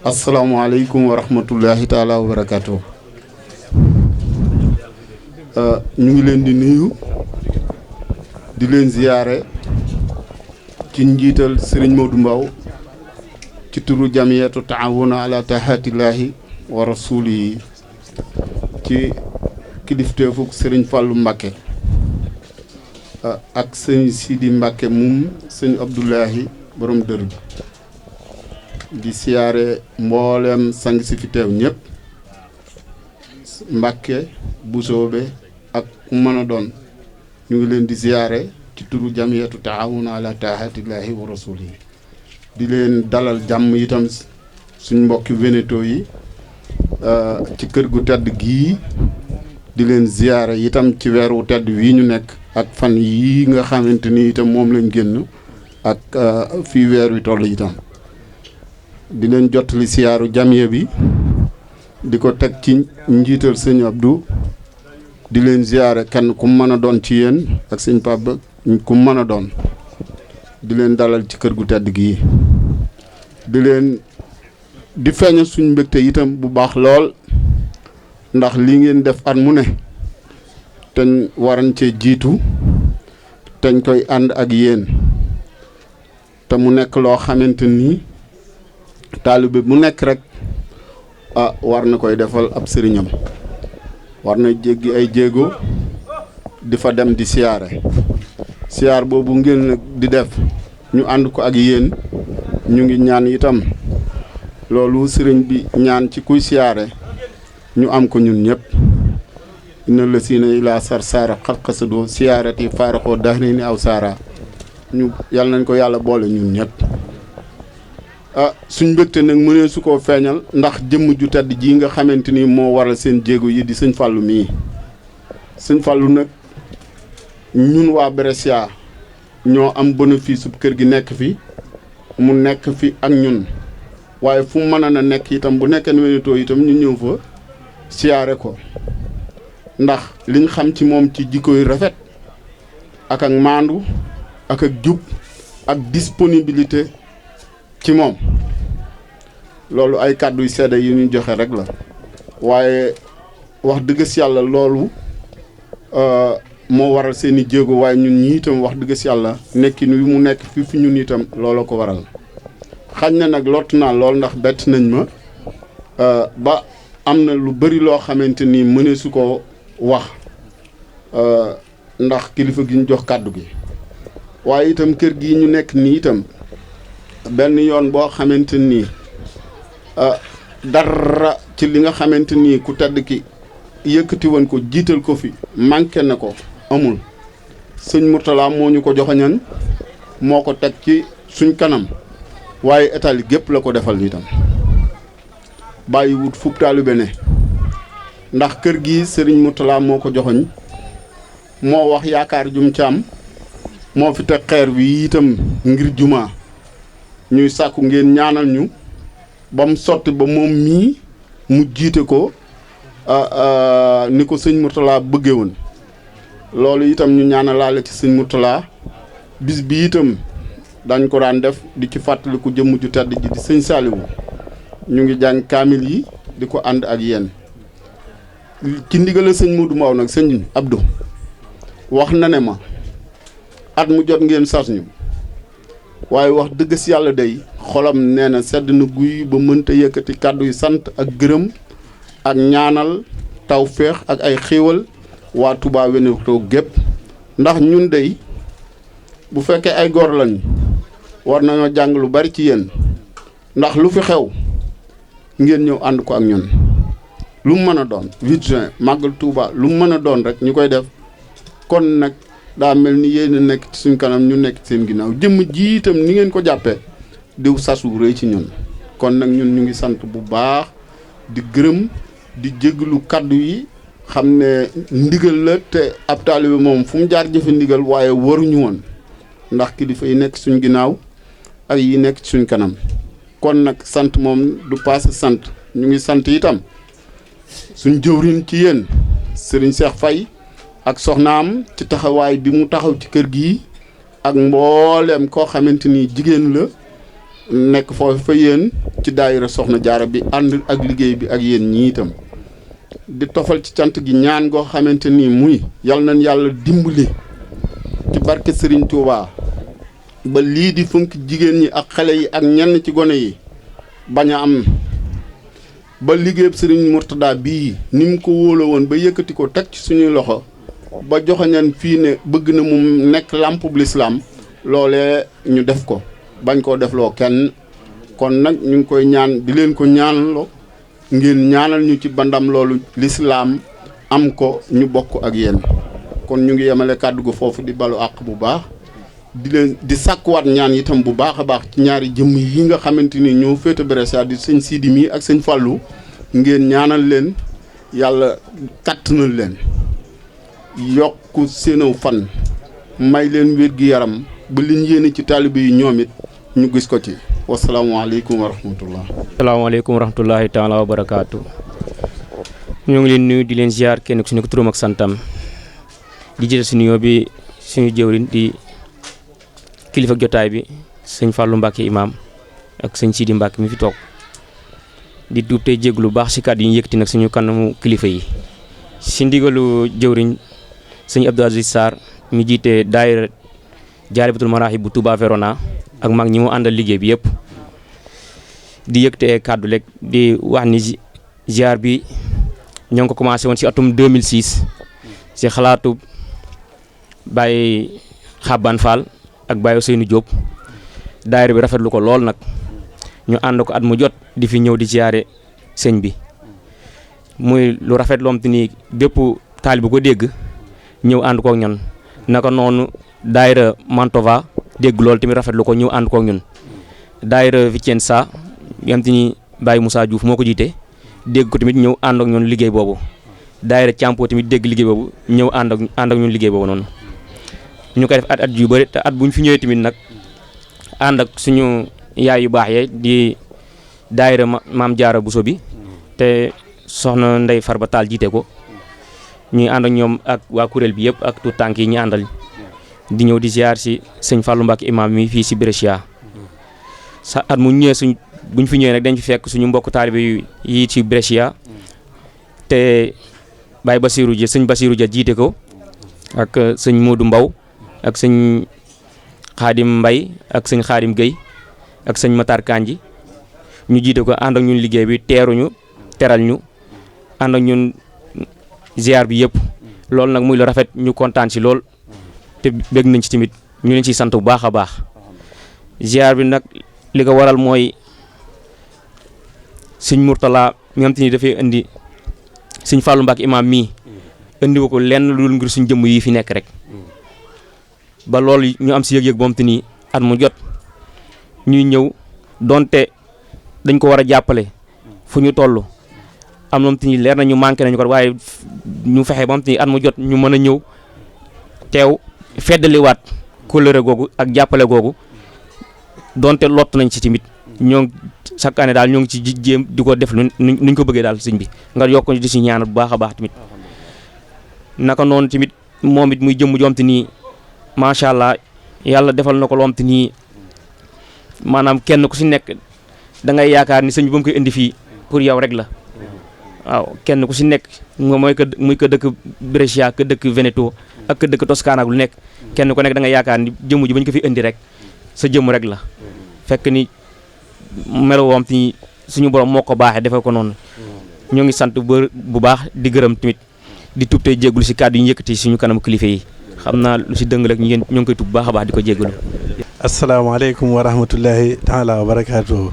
asalaamaaleykum wa rahmatullahi taala wa barakaatu. ñu ngi leen di nuyu di leen ziyaare ci njiital Serigne Modou Mbaw ci turu jamiyatu taawuna ala tahaatillahi wa rasulihi ci kilifteefuk Serigne Fallou Mbacké ak Serigne Sidi Mbacké moom Serigne Abdoulahi borom dër bi di siyaare mboolem sang si fi teew ñëpp Mbacké Busoobe ak ku mën a doon ñu ngi leen di siyaare ci turu jamiyatu taawuna ala tahaatillahi wa rasulihi di leen dalal jàmm itam suñ mbokki Veneto yi ci kër gu tedd gii di leen ziyaare itam ci weer wu tedd wii ñu nekk ak fan yii nga xamante ni itam moom lañ génn ak fii weer wi toll itam di leen jottali siyaaru jamiya bi di ko teg ci njiital sëñ Abdou di leen ziyaare kenn ku mën a doon ci yéen ak sëñ Pape ku mën a doon di leen dalal ci kër gu tedd gii di leen di feeñal suñ mbégte itam bu baax lool ndax li ngeen def at mu ne teñ waran cee jiitu teñ koy ànd ak yéen te mu nekk loo xamante ni taalibe mu nekk rek war na koy defal ab sëriñam war na jéggi ay jéego di fa dem di siyaar boobu ngeen nag di def ñu ànd ko ak yéen ñu ngi ñaan itam loolu sëriñ bi ñaan ci kuy siyaare ñu am ko ñun ñëpp inna la siina ilaa sar saara xarxasadoo siyaarati faaraxoo daxne ni aw saara ñu yàlla nañ ko yàlla boole ñun ñëpp suñ mbégte nag mënee su koo feeñal ndax jëmm ju tedd ji nga xamante ni moo waral seen jéego yi di sëñ Fallou mii sëñ Fallou nag ñun waa Brescia ñoo am bénéfice bu kër gi nekk fi mu nekk fi ak ñun waaye fu mu mën a nekk itam bu nekkee Veneto itam ñu ñëw fa siyaare ko ndax liñ xam ci moom ci jikko yu rafet ak maandu ak jub ak disponibilité ci moom loolu ay kàddu yu seede yu ñu joxe rek la waaye wax dëgg si yàlla loolu moo waral seen i jéego waaye ñun ñii itam wax dëgg si yàlla nekkin wi mu nekk fi ñun itam looloo ko waral xañ na nag lott naa lool ndax bett nañ ma ba am na lu bari loo xamante ni mëne su ko wax ndax kilifa gi ñu jox kàddu gi waaye itam kër gi ñu nekk nii itam benn yoon boo xamante ni dara ci li nga xamante ni ku tedd ki yëkkati woon ko jiital ko fi manqué na ko amul sëñ Mourtala moo ñu ko joxañan moo ko teg ci suñ kanam waaye état li gépp la ko defal itam bàyyi wut fukk taalibe ne ndax kër gi sëriñ Mourtala moo ko joxoñ moo wax yaakaar jum ci am moo fi teg xeer wi itam ngir jumaa ñuy sàkku ngeen ñaanal ñu ba mu sotti ba moom mii mu jiite ko ni ko sëñ Mourtala bëggee woon loolu itam ñu ñaanalaale ci sëñ Mourtala bis bi itam dañ ko daan def di ci fàttaliku jëmm ju tedd ji di sëñ Saliou ñu ngi jàng kaamil yi di ko ànd ak yéen ci ndigal sëñ Modou Mbaw nag sëñ Abdou wax na ne ma at mu jot ngeen sas ñu waaye wax dëgg si yàlla day xolam nee na sedd na guy ba mënta yëkkati kàddu yu sant ak gërëm ak ñaanal taw féex ak ay xéewal waa Touba Veneto gépp ndax ñun day bu fekkee ay góor lañ war nañoo jàng lu bari ci yéen ndax lu fi xew ngeen ñëw ànd ko ak ñun lu mu mën a doon 8 juin màggal Touba lu mu mën a doon rek ñu koy def kon nag daa mel ni yéen a nekk ci suñ kanam ñu nekk seen ginnaaw jëmm ji itam ni ngeen ko jàppee diw sasu rëy ci ñun kon nag ñun ñu ngi sant bu baax di gërëm di jéglu kaddu yi xam ne ndigal la te ab taalibe moom fu mu jaar jëfe ndigal waaye waruñu woon ndax kilifa yi nekk suñ ginnaaw ak yi nekk ci suñ kanam kon nag sant moom du paase sant ñu ngi sant itam suñ jëwriñ ci yéen Serigne Cheikh Faye ak soxnaam ci taxawaay bi mu taxaw ci kër gi ak mbooleem koo xamante ni jigéen la nekk foofu fa yéen ci daayira Soxna Jaara bi ànd ak liggéey bi ak yéen ñii itam di tofal ci cant gi ñaan goo xamante ni muy yal nañ yàlla dimbali ci barke Serigne Touba ba lii di funk jigéen ñi ak xale yi ak ñenn ci gone yi bañ a am ba liggéeyub Serigne Mourtada bii ni mu ko wóoloo woon ba yëkkati ko teg ci suñuy loxo ba joxañan fii ne bëgg na mu nekk làmpub lislaam loolee ñu def ko bañ koo defloo kenn kon nag ñu ngi koy ñaan di leen ko ñaanaloo ngeen ñaanal ñu ci bandam loolu lislaam am ko ñu bokk ak yéen kon ñu ngi yemale kàddu gu foofu di balu àq bu baax di leen di sàkkuwaat ñaan itam bu baax a baax ci ñaari jëmm yi nga xamante ni ñoo féete Brescia di sëñ Sidi mi ak sëñ Fallou ngeen ñaanal leen yàlla kàttanal leen yokk seenaw fan may leen wér gi yaram ba liñ yéene ci taalibe yi ñoom it ñu gis ko ci wasalaamaaleykum wa rahmatullah. asalaamaaleykum wa rahmatullahi taala wa barakaatu. ñoo ngi leen nuyu di leen ziar kenn ku si nekk turam ak santam di jël si nuyoo bi suñu jëwriñ di kilifa jotaay bi sëñ Fallou Mbacke imam ak sëñ Sidi Mbacke mi fi toog di tuub tey jéglu baax si kàddu yi ñu yëkkati nag suñu kanamu kilifa yi si ndigalu jëwriñ sëñ Abdou Aziz Sarr mi jiite daayira Jaalibatul Maraaxib bu Touba Verona ak mag ñi mu àndal liggéey bi yëpp di yëkkatee kàddu rek di wax ni ziar bi ñoo ngi ko commencé woon si atum 2006 si xalaatu Baye Xaban Fall ak Baye Ousseynou Diop daayira bi rafetlu ko lool nag ñu ànd ko at mu jot di fi ñëw di ziare sëñ bi muy lu rafet loom te ni bépp taalibe bu ko dégg ñëw ànd kook ñun naka noonu daayira Mantova dégg loolu tamit rafetlu ko ñëw ànd kook ñun daayira Vicenza yam te ni Baye Moussa Diouf moo ko jiite dégg ko tamit ñëw ànd ak ñun liggéey boobu daayira Campo tamit dégg liggéey boobu ñëw ànd ak ñun liggéey boobu noonu ñu koy def at yu bëri te at bu ñu fi ñëwee tamit nag ànd ak suñu yaay yu baax yee di daayira Maam Jaara Buso bi te soxna Ndey Farba Taal jiite ko ñuy ànd ak ñoom ak waa kuréel bi yëpp ak tout tànk yi ñu àndal di ñëw di ziar si sëñ Fallou Mbacke imam mi fii si Brescia sa at mu ñëwee suñ buñ fi ñëwee nag dañ fi fekk suñu mbokk taalibe yi ci Brescia te Baye Basirou Dia sëñ Basirou Dia jiite ko ak sëñ Modou Mbaw ak sëñ Xaadim Mbay ak sëñ Xaadim Guèye ak sëñ Matar Kanji ñu jiite ko ànd ak ñun liggéey bi teeruñu teral ñu ànd ak ñun ziar bi yëpp loolu nag muy lu rafet ñu kontaan ci lool te bég nañ ci tamit ñu leen ciy sant bu baax a baax ziar bi nag li ko waral mooy sëñ Mourtala mi nga xam te ni dafay indi sëñ Fallou Mbacke imam mii indi ko lenn lu ngir suñ jëmm yi fi nekk rek ba loolu ñu am si yëg-yëg boom te ni at mu jot ñuy ñëw donte dañ ko war a jàppale fu ñu toll am na te ni leer na ñu manqué nañu ko waaye ñu fexe ba am te ni at mu jot ñu mën a ñëw teew feddaliwaat kóllëre googu ak jàppale googu donte lott nañ ci tamit ñoo chaque année daal ñoo ngi ci jéem di ko def nuñ ko bëggee daal sëñ bi nga yokk di si ñaanal bu baax a baax tamit naka noonu tamit moom it muy jëmm joom te nii macha allah yàlla defal na ko loom te nii maanaam kenn ku si nekk da ngay yaakaar ni sëñ bi ba mu koy indi fii pour yow rek la waaw kenn ku si nekk mooy que muy ko dëkk Brescia ka dëkk Veneto ak ka dëkk Toscana ak lu nekk kenn ku nekk da ngay yaakaar ni jëmm ji bañ ko fi indi rek sa jëmm rek la fekk ni melo woom te suñu borom moo ko baaxee defee ko noonu ñoo ngi sant bu baax di gërëm tamit di tub tey jéggulu si kàddu yi ñu yëkkati suñu kanam kilifa yi xam naa lu si dëng rek ñoo ngi koy tub bu baax a baax di ko jéggulu asalaamaaleykum wa rahmatullahi taala wa barakaatu.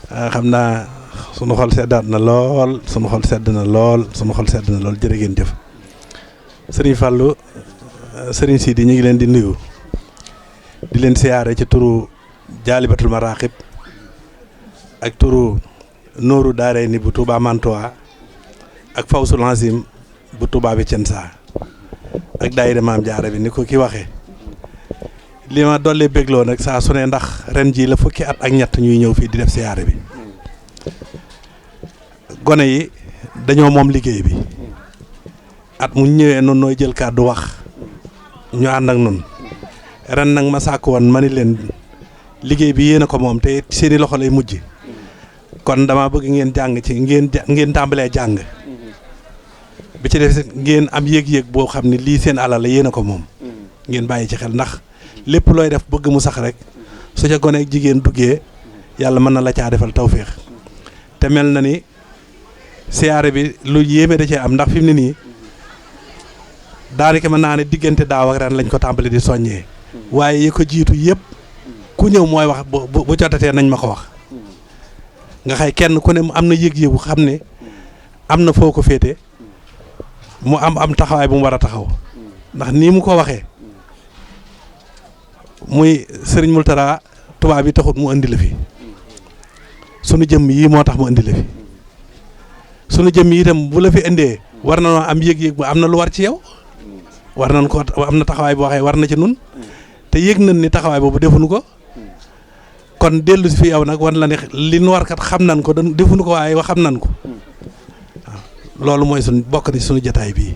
Xam naa sunu xol seddaat na lool sunu xol sedd na lool jërë ngeen jëf sëriñ Fallou sëriñ Sidi ñu ngi leen di nuyu di leen siyaare ci turu Jaalibatul Maraqib ak turu Nooru Daarayni bu Touba Mantoa ak Fawsul Azim bu Touba Vicenza ak daayira Maam Jaara bi ni ko ki waxee li ma dolli bégloo nag saa su ne ndax ren jii la fukki at ak ñett ñuy ñëw fii di def siyaare bi gone yi dañoo moom liggéey bi at mu ñëwee noonu nooy jël kàddu wax ñu ànd ak noonu ren nag ma sàkk woon ma ni leen liggéey bi yéen a ko moom te seeni loxo lay mujj kon dama bëgg ngeen jàng ci ngeen tàmbalee jàng bi ci def ngeen am yëg-yëg boo xam ne lii seen alal la yéen a ko moom ngeen bàyyi ci xel ndax lépp looy def bëgg mu sax rek su ca gone ak jigéen duggee yàlla mën na la caa defal tawféex te mel na ni siyaare bi lu yéeme da cee am ndax fi mu ne nii daanaka mën naa ne diggante daaw ak ren lañ ko tàmbali di soññee waaye yi ko jiitu yëpp ku ñëw mooy wax bu jotatee nañ ma ko wax nga xëy kenn ku ne am na yëg-yëgu xam ne am na foo ko féete mu am taxawaay bu mu war a taxaw ndax nii mu ko waxee muy sëriñ Moultara tubaab bi taxut mu indi la fi sunu jëmm yii moo tax mu indi la fi sunu jëmm yi itam bu la fi indee war na noo am yëg-yëg bu am na lu war ci yow war nañ ko am na taxawaay boo waxee war na ci nun te yëg nañ ni taxawaay boobu defuñu ko kon dellu si fi yow nag wan la ne li nu war kat xam nañ ko defuñu ko waaye xam nañ ko waaw loolu mooy suñ bokk na suñu jataay bii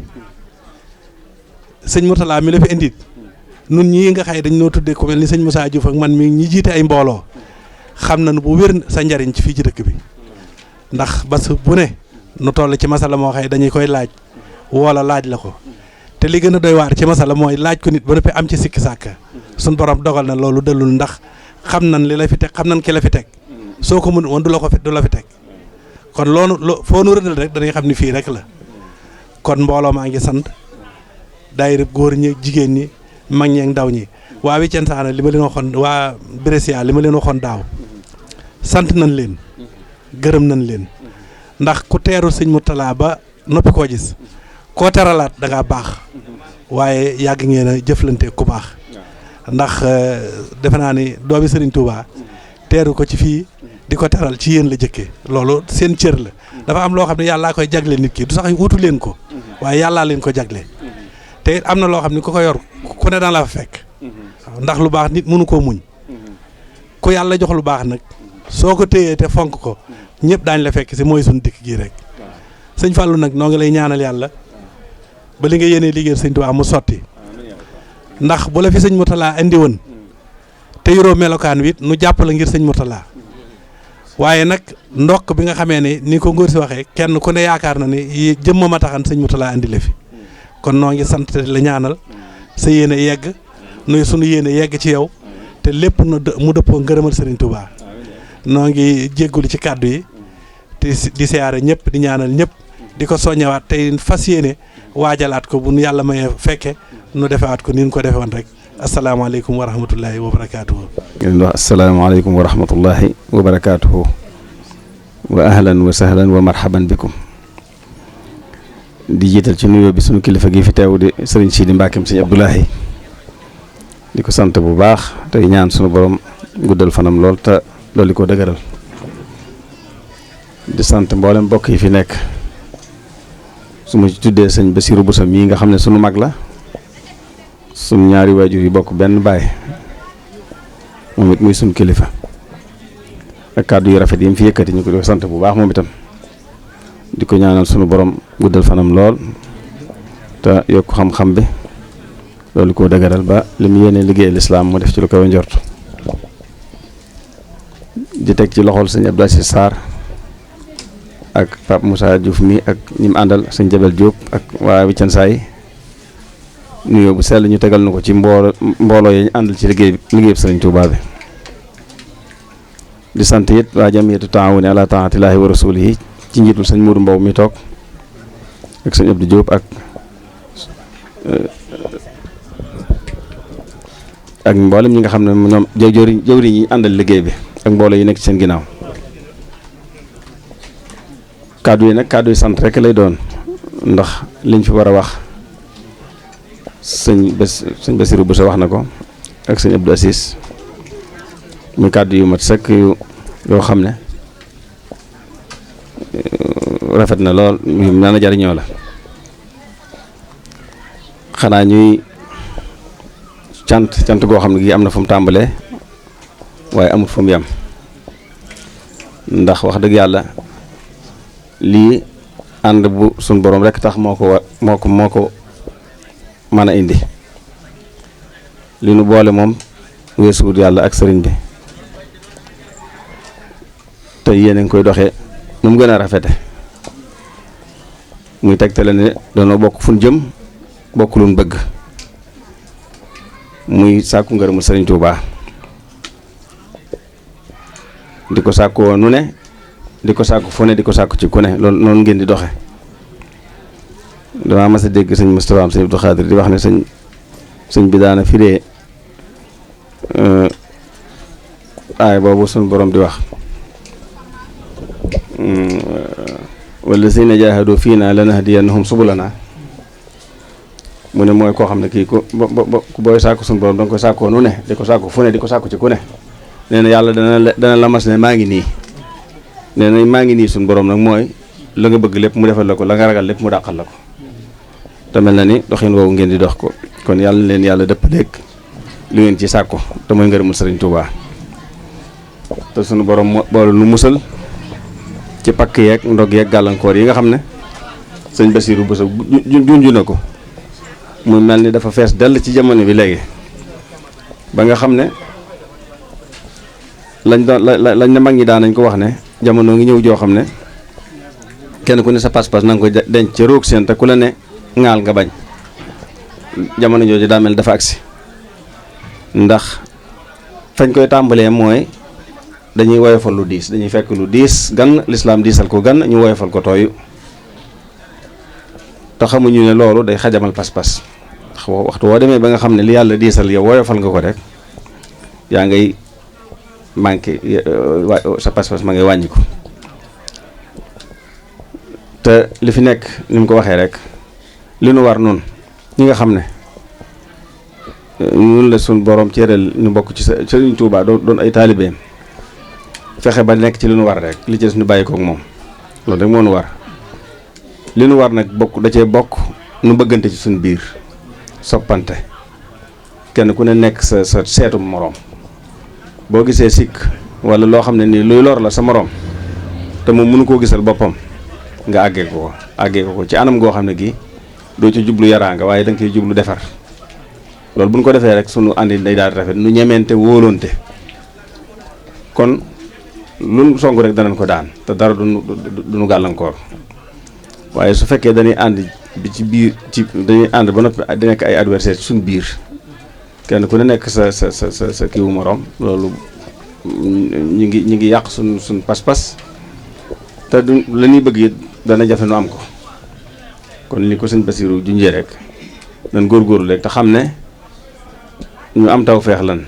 sëñ Mourtala mi la fi indi nun ñii nga xay dañ noo tuddee ku mel ni sëñ Moussa Diouf ak man mi ñi jiite ay mbooloo xam nañu bu wér sa njariñ ci fii ci dëkk bi ndax bas bu ne nu toll ci masala moo xëy dañuy koy laaj woola laaj la ko te li gën a doy waar ci masala mooy laaj ko nit ba noppi am ci sikki sàkka suñ borom dogal na loolu dellul ndax xam nañ li la fi teg xam nañ ki la fi teg soo ko mën woon du la fi teg kon loolu foo nu rëddal rek dañuy xam ni fii rek la kon mbooloo maa ngi sant daayira góor ñi jigéen ñi mag ñi ak ndaw ñi waa Vicenza li ma leen waxoon waa Brescia li ma leen waxoon daaw sant nañ leen gërëm nañ leen ndax ku teeru sëñ Mourtala ba noppi koo gis koo teralaat da ngaa baax waaye yàgg ngeen a jëflante ku baax ndax defe naa ni doomi Sëriñ Touba teeru ko ci fii di ko teral ci yéen la jëkkee loolu seen cër la dafa am loo xam ne yàllaa koy jagle nit ki du sax wutu leen ko waaye yàllaa leen ko jagle te it am na loo xam ne ku ko yor ku ne daan la fa fekk ndax lu baax nit mënu koo muñ ku yàlla jox lu baax nag soo ko téyee te fonk ko ñëpp daañ la fekk si mooy suñu dikk gii rek sëñ Fallou nag noo ngi lay ñaanal yàlla ba li nga yéenee liggéey sëñ Tuubaa mu sotti ndax bu la fi sëñ Mourtala indi woon te yoroo melokaan wi nu jàpp la ngir sëñ Mourtala waaye nag ndokk bi nga xamee ne ni ko ngóor si waxee kenn ku ne yaakaar na ne jëmma ma taxan sëñ Mourtala andi la fi kon noo ngi sant la ñaanal sa yéene yegg nuy sunu yéene yegg ci yow te lépp mu dëppoo ngërëmal Serigne Touba noo ngi jéggulu ci kàddu yi te di siyaare ñëpp di ñaanal ñëpp di ko soññewaat tey fas yéene waajalaat ko bu nu yàlla mayee fekke nu defewaat ko ni ñu ko defe woon rek asalaamaaleykum wa rahmatullahi wa barakaatuhu. ngeen wax asalaamaaleykum wa rahmatullahi wa barakaatuhu wa ahlan wa sahlan wa marhaban bikum di jiital ci nuyoo bi sunu kilifa gi fi teew di sëriñ Sidi Mbackeem sëñ Abdoulahi di ko sant bu baax tey ñaan sunu borom guddal fanam lool te loolu ko dëgëral di sant mboolem mbokk yi fi nekk su ma ci tuddee sëñ Bassirou Bousso mii nga xam ne sunu mag la sunu ñaari waajur yi bokk benn baay moom it muy sunu kilifa ak kàddu yu rafet yi mu fi yëkkati ñu ko sant bu baax moom itam di ko ñaanal sunu borom guddal fanam lool te yokk xam-xam bi loolu koo dëgëral ba li mu yéene liggéey lislaam mu def ci lu koy njort di teg ci loxol sëñ Abdou Aziz Sarr ak Pape Moussa Diouf mi ak ñi mu àndal sëñ Jabel Diop ak waa Wiccan Saay nuyoo bu sell ñu tegal na ko ci mbooloo yi ñu àndal ci liggéey bi sëriñ Touba bi di sant it waa jamiyatu taawuni ala taatillahi wa rasulihi ci njiitul sëñ Mourou Mbow mi toog ak sëñ Abdou Diop ak mboolem ñi nga xam ne ñoom jëwriñ yi àndal liggéey bi ak mbooloo yi nekk ci seen ginnaaw kàddu yi nag kàddu yi sant rek lay doon ndax liñ fi war a wax sëñ Bassirou Bousso wax na ko ak sëñ Abdou Aziz muy kàddu yu mat sëkk yoo xam ne rafet na lool yu naan a jariñoo la xanaa ñuy cant goo xam ne gi am na fu mu tàmbalee waaye amul fu mu yem ndax wax dëgg yàlla lii ànd bu suñ borom rek tax moo ko mën a indi li nu boole moom weesuwut yàlla ak sëriñ bi te yéen a ngi koy doxee nu mu gën a rafete muy tegtale ne doonoo bokk fu ñu jëm bokk lu ñu bëgg muy sàkku ngërëmul sëriñ Touba di ko sàkkoo nu ne di ko sàkku fu ne di ko sàkku ci ku ne loolu noonu ngeen di doxe damaa mas a dégg sëñ Moustapha am sëñ Abdou Khadir di wax ne sëñ bi daana firee aay boobu suñ borom di wax wallazina jaahadu fiina lanahdiyannahum subulana mu ne mooy koo xam ne kii ku booy sàkku suñ borom danga koy sàkkoo nu ne di ko sàkku fu ne di ko sàkku ci ku ne nee na yàlla dana la mas ne maa ngi nii nee na maa ngi nii suñ borom nag mooy la nga bëgg lépp mu defal la ko la nga ragal lépp mu dàqal la ko te mel na ni doxin woowu ngeen di dox ko kon yàlla leen yàlla dëpp léeg li ngeen ci sàkku te mooy ngërëmul sëriñ Touba te sunu borom boolu nu musal ci pakk yeeg ndog yeeg gàllankoor yi nga xam ne sëñ Bassirou Bousso junju na ko mu mel ni dafa fees dell ci jamono bi léegi ba nga xam ne lañ ne mag ñi daan nañ ko wax ne jamono ngi ñëw joo xam ne kenn ku ne sa pas-pas na nga ko denc ca roog seen te ku la ne ŋaal nga bañ jamono jooju daa mel dafa agsi ndax fañ koy tàmbalee mooy dañuy woyofal lu diis dañuy fekk lu diis gan lislaam diisal ko gan ñu woyofal ko tooyu te xamuñu ne loolu day xajamal pas-pas waxtu woo demee ba nga xam ne li yàlla diisal yow woyofal nga ko rek yaa ngay manqué sa pas-pas ma ngay wàññi ko te li fi nekk ni mu ko waxee rek li nu war noonu ñi nga xam ne ñun la suñ borom céeral ñu bokk ci Sëriñ Tuubaa doon ay taalibeem fexe ba nekk ci li nu war rek li ci des ñu bàyyi kook moom loolu rek moo nu war li nu war nag bokk da cee bokk nu bëggante ci suñ biir soppante kenn ku ne nekk sa seetum moroom boo gisee sikk wala loo xam ne nii luy lor la sa moroom te moom mënu koo gisal boppam nga àggee ko ci anam goo xam ne gii doo ci jublu yaraanga waaye da nga koy jublu defar loolu bu ñu ko defee rek sunu àndi day daal rafet nu ñemente wóolonte kon lu song rek danañ ko daan te dara duñu gàllankoor waaye su fekkee dañuy ànd bi ci biir dañuy ànd ba noppi di nekk ay adversaire ci suñu biir kenn ku ne nekk sa kiiwu morom loolu ñu ngi yàq suñ pas-pas te du la ñuy bëgg it dana jafe nu am ko kon li ko sëñ Basiru junjee rek nan góorgóorlu rek te xam ne ñu am taw feex lan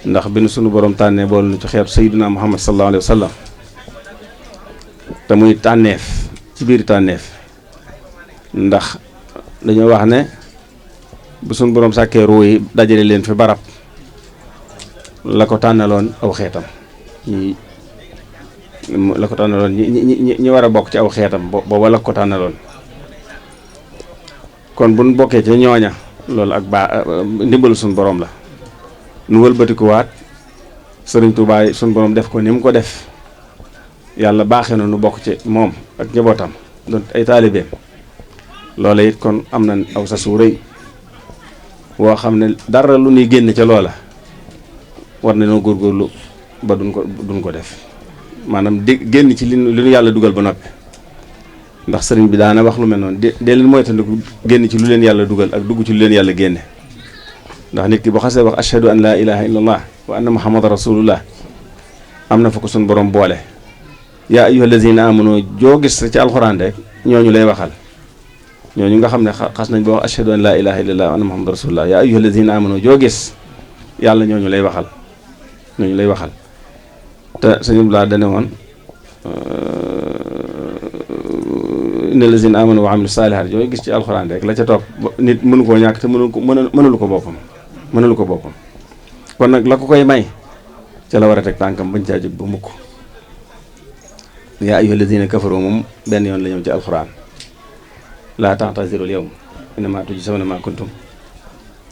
ndax bi nu sunu borom tànnee bool nu ci xeetu sayyiduna Muhammad sallallahu alayhi wa sallam te muy tànneef ci biir tànneef ndax dañoo wax ne bu sunu borom sàkkee ruu yi dajale leen fi barab la ko tànnaloon aw xeetam la ko tànnaloon ñi war a bokk ci aw xeetam booba la ko tànnaloon kon bu nu bokkee ci ñooña loolu ak ndimbalu suñu borom la nu wëlbatikuwaat sëriñ Tuubaa suñu borom def ko ni mu ko def yàlla baaxee na nu bokk ci moom ak njabootam doon ay taalibeem loola it kon am na aw sa su rëy woo xam ne dara lu ñuy génn ca loola war nañoo góorgóorlu ba duñ ko def maanaam génn ci li nu yàlla dugal ba noppi ndax sëriñ bi daana wax lu mel noonu dee leen moytandiku génn ci lu leen yàlla dugal ak dugg ci lu leen yàlla génne ndax nit ki boo xasee wax ashhadu an laa ilaha illallah wa anna muhammadan rasulullah am na fa ko suñ borom boole yaa ayyuha allazina amanu joo gis ci alxuraan rek ñooñu lay waxal ñooñu nga xam ne xas nañ ba wax ashhadu an laa ilaha illallah wa anna muhammadan rasulullah yaa ayyuha allazina amanu joo gis yàlla ñooñu lay waxal te sëñ Abdou dane woon inna lazina amanu wa amilu saalihaat yooyu gis ci alxuraan rek la ca topp nit mënu koo ñàkk te mënulu ko boppam kon nag la ko koy may ca la war a teg tànkam bañ caa jóg ba mukk yaa ayyuha lazina kafaru moom benn yoon la ñëw ci alxuraan laa ta'tazirul yawm innamaa tujzawna maa kuntum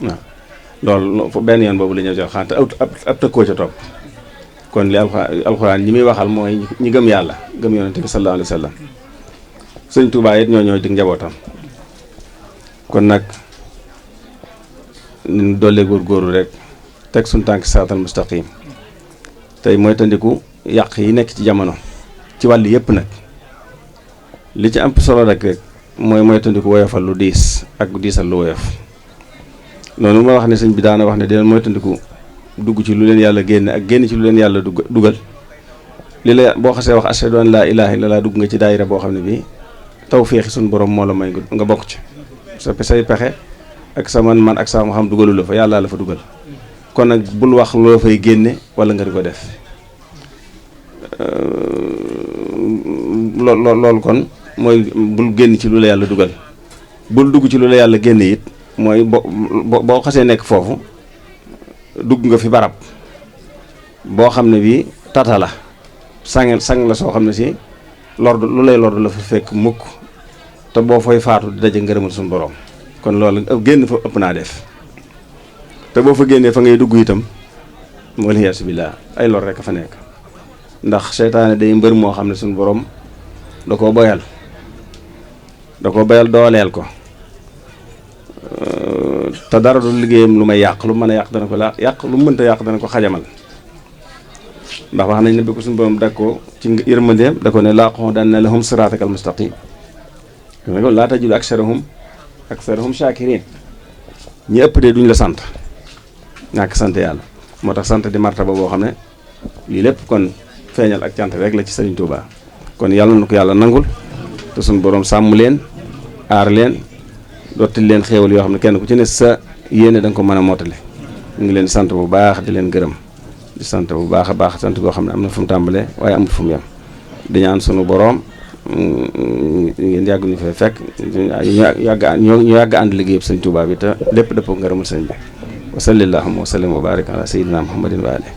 waaw loolu benn yoon boobu la ñëw ci alxuraan te ab tëkkoo ca topp kon li alxuraan ñi muy waxal mooy ñi gëm yàlla gëm yonente bi sallallahu alayhi wa sallam sëñ Tuubaa it ñoo dig njabootam kon nag ñu dollee góorgóorlu rek teg suñ tànk siraatal mustaqim tey mooy tandiku yàq yi nekk ci jamono ci wàll yëpp nag li ci am solo rek mooy tandiku woyofal lu diis ak diisal lu woyof noonu ma wax ne sëñ bi daana wax ne dina mooy tandiku dugg ci lu leen yàlla génne ak génn ci lu leen yàlla dugal li la boo xasee wax ashhadu an laa ilaaha illallaah dugg nga ci daayira boo xam ne bii tawféexi suñu borom moo la may nga bokk ci say pexe ak sa man ak sa xam dugalu la fa yàlla la fa dugal kon nag bul wax loo fay génne wala nga di ko def loolu kon mooy bul génn ci lu la yàlla dugal bul dugg ci lu la yàlla génne it mooy boo xasee nekk foofu dugg nga fi barab boo xam ne bii tata la sang la soo xam ne si lordu lu lay lordu la fa fekk mukk te boo fay faatu di daje ngërëmal suñu borom kon loolu génn fa ëpp naa def te boo fa génnee fa ngay dugg itam waliyaasu billaah ay lor rek a fa nekk ndax seytaane day mbër moo xam ne suñu borom da koo boyal dooleel ko te dara du liggéeyam lu may yàq lu mën a yàq dana ko yàq lu mu mënta yàq dana ko xajamal ndax wax nañ ne bi ko suñu borom dak ko ci yërmandeem da ko ne laaquudanna lahum siraatakal mustaqim laa tajidu aksarahum shaakiriin ñi ëpp de duñ la sant ñàkk sant yàlla moo tax sant di martaba boo xam ne lii lépp kon feeñal ak cant rek la ci Sëriñ Tuubaa kon yàlla na ko yàlla nangul te suñu borom sàmm leen aar leen dottil leen xéewal yoo xam ne kenn ku ci ne sa yéene da nga ko mën a mottale ñu ngi leen sant bu baax di leen gërëm di sant bu baax a baax sant goo xam ne am na fu mu tàmbalee waaye amul fu mu yem di ñaan sunu boroom ngeen yàgg ñu fay fekk ñu yàgg ànd liggéey Sëñ Tuubaa bi te lépp dëppoo ngërëmul sëñ bi wa sallallahu wa sallam wa barik ala sayyidina muhammadin wa alihi